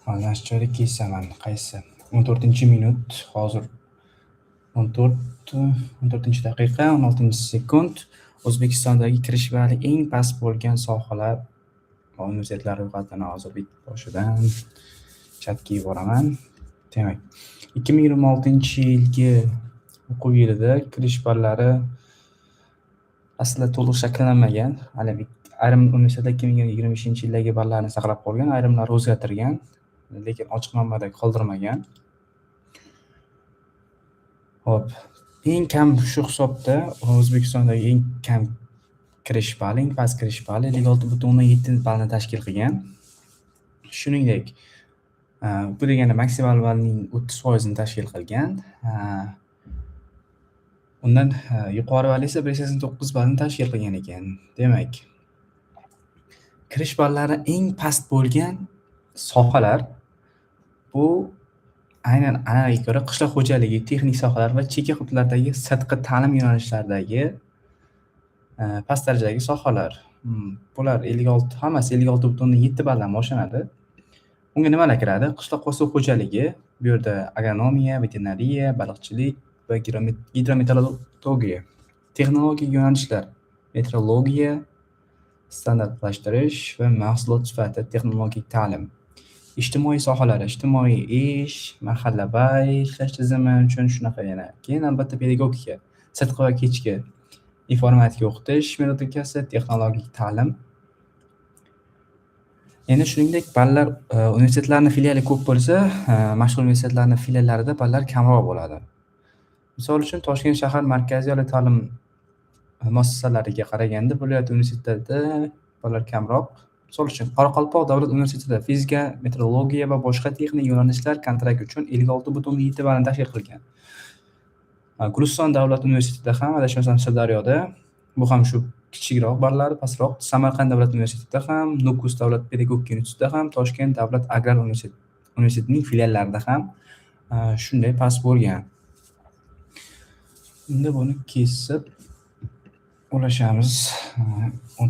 Tanlash joyida kesaman. Qaysi? 14-minut. Hozir 14-daqiqa 16-sekund. O'zbekistondagi kirish balli eng past bo'lgan sohalar va universitetlar ro'yxatini hozir boshidan chatga yuboraman. Demak, 2026-yilgi o'quv yilida kirish ballari aslida to'liq shakllanmagan. Ayrim universitetlar 2025-yildagi ballarni saqlab qolgan, ayrimlari o'zgartirgan, lekin ochiq manbada qoldirmagan. Hop, eng kam shu hisobda O'zbekistondagi eng kam kirish balli, eng past kirish balli 56.7 ballni tashkil qilgan. Shuningdek, bu degani maksimal ballning 30% tashkil qilgan. Undan yuqori ball esa 189 ballni tashkil qilgan ekan. Demak, kirish ballari eng past bo'lgan sohalar bu aynan anaga ko'ra qishloq xo'jaligi, texnik sohalar va chekka hududlardagi sirtqi ta'lim yo'nalishlaridagi past darajadagi sohalar. Bular 56, hammasi 56.7 balldan boshlanadi. Unga nimalar kiradi? Qishloq va suv xo'jaligi, bu yerda agronomiya, veterinariya, baliqchilik va gidrometeorologiya. Texnologik yo'nalishlar, metrologiya, standartlashtirish va mahsulot sifati texnologik ta'lim. Ijtimoiy sohalar, ijtimoiy ish, mahallabay ishlash tizimi uchun shunaqa yana. Keyin albatta pedagogika, sirtqi va kechki, informatika o'qitish metodikasi, texnologik ta'lim. Endi shuningdek ballar universitetlarning filiali ko'p bo'lsa, mashhur universitetlarning filiallarida ballar kamroq bo'ladi. Misol uchun Toshkent shahar markaziy oliy ta'lim muassasalariga qaraganda viloyat universitetida ballar kamroq. Misol uchun Qoraqalpoq davlat universitetida fizika, metrologiya va boshqa texnik yo'nalishlar kontrakt uchun 56.7 ballni tashkil qilgan. Guliston davlat universitetida ham, adashmasam Sirdaryoda, bu ham shu kichikroq ballari pastroq. Samarqand davlat universitetida ham, Nukus davlat pedagogika institutida ham, Toshkent davlat agrar universitetining filiallarida ham shunday past bo'lgan. Endi buni kesib ulashamiz.